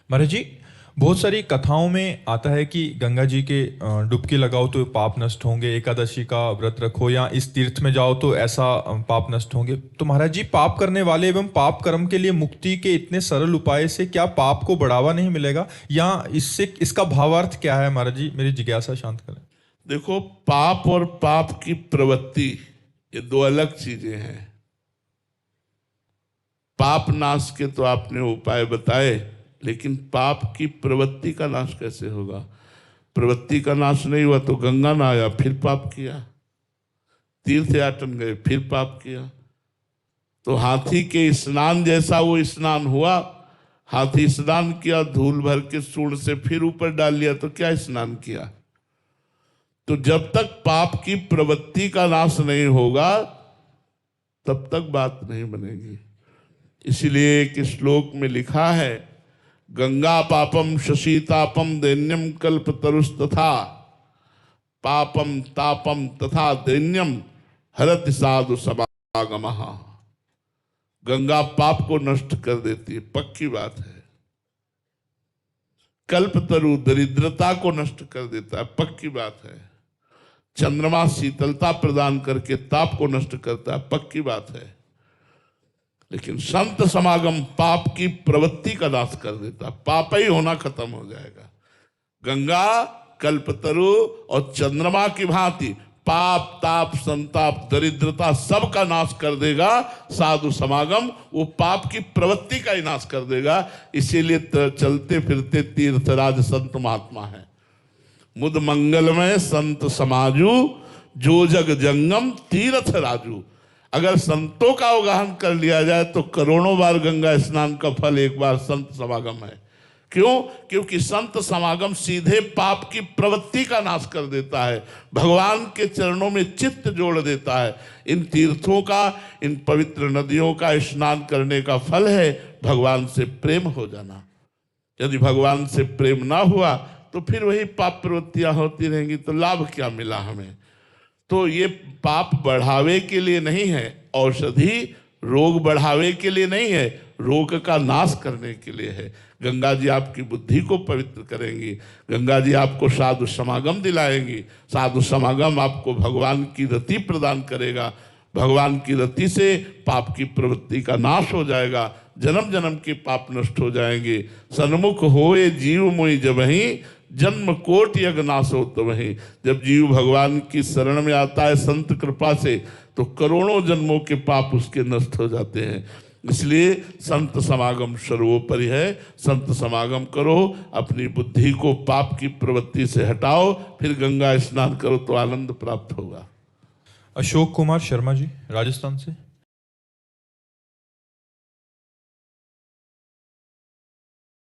महाराज जी, बहुत सारी कथाओं में आता है कि गंगा जी के डुबकी लगाओ तो पाप नष्ट होंगे, एकादशी का व्रत रखो या इस तीर्थ में जाओ तो ऐसा पाप नष्ट होंगे। तो महाराज जी, पाप करने वाले एवं पाप कर्म के लिए मुक्ति के इतने सरल उपाय से क्या पाप को बढ़ावा नहीं मिलेगा, या इससे इसका भावार्थ क्या है महाराज जी? मेरी जिज्ञासा शांत करें। देखो, पाप और पाप की प्रवृत्ति ये दो अलग चीजें हैं। पाप नाश के तो आपने उपाय बताए, लेकिन पाप की प्रवृत्ति का नाश कैसे होगा? प्रवृत्ति का नाश नहीं हुआ तो गंगा नहाया फिर पाप किया, तीर्थ याटन गए फिर पाप किया। तो हाथी के स्नान जैसा वो स्नान हुआ। हाथी स्नान किया, धूल भर के सूंड से फिर ऊपर डाल लिया, तो क्या स्नान किया? तो जब तक पाप की प्रवृत्ति का नाश नहीं होगा तब तक बात नहीं बनेगी। इसलिए एक श्लोक में लिखा है, गंगा पापम शशीतापम दैन्यम कल्पतरुस्तथा पापम तापम तथा दैन्यम हरति साधु समागमः। गंगा पाप को नष्ट कर देती है, पक्की बात है। कल्पतरु दरिद्रता को नष्ट कर देता है, पक्की बात है। चंद्रमा शीतलता प्रदान करके ताप को नष्ट करता है, पक्की बात है। लेकिन संत समागम पाप की प्रवृत्ति का नाश कर देता, पाप ही होना खत्म हो जाएगा। गंगा कल्पतरु और चंद्रमा की भांति पाप ताप संताप दरिद्रता सब का नाश कर देगा। साधु समागम वो पाप की प्रवृत्ति का ही नाश कर देगा। इसीलिए चलते फिरते तीर्थराज संत महात्मा है। मुद मंगलमय संत समाजू, जो जग जंगम तीर्थ राजू। अगर संतों का अवगाहन कर लिया जाए तो करोड़ों बार गंगा स्नान का फल एक बार संत समागम है। क्यों? क्योंकि संत समागम सीधे पाप की प्रवृत्ति का नाश कर देता है, भगवान के चरणों में चित्त जोड़ देता है। इन तीर्थों का, इन पवित्र नदियों का स्नान करने का फल है भगवान से प्रेम हो जाना। यदि भगवान से प्रेम ना हुआ तो फिर वही पाप प्रवृत्तियां होती रहेंगी, तो लाभ क्या मिला हमें? तो ये पाप बढ़ावे के लिए नहीं है, औषधि रोग बढ़ावे के लिए नहीं है, रोग का नाश करने के लिए है। गंगा जी आपकी बुद्धि को पवित्र करेंगी, गंगा जी आपको साधु समागम दिलाएंगी, साधु समागम आपको भगवान की रति प्रदान करेगा। भगवान की रति से पाप की प्रवृत्ति का नाश हो जाएगा, जन्म जन्म के पाप नष्ट हो जाएंगे। सन्मुख होए जीव मोहि जबहि, जन्म कोटि यज्ञ नाश हो तो वही। जब जीव भगवान की शरण में आता है संत कृपा से, तो करोड़ों जन्मों के पाप उसके नष्ट हो जाते हैं। इसलिए संत समागम सर्वोपरि है। संत समागम करो, अपनी बुद्धि को पाप की प्रवृत्ति से हटाओ, फिर गंगा स्नान करो तो आनंद प्राप्त होगा। अशोक कुमार शर्मा जी, राजस्थान से।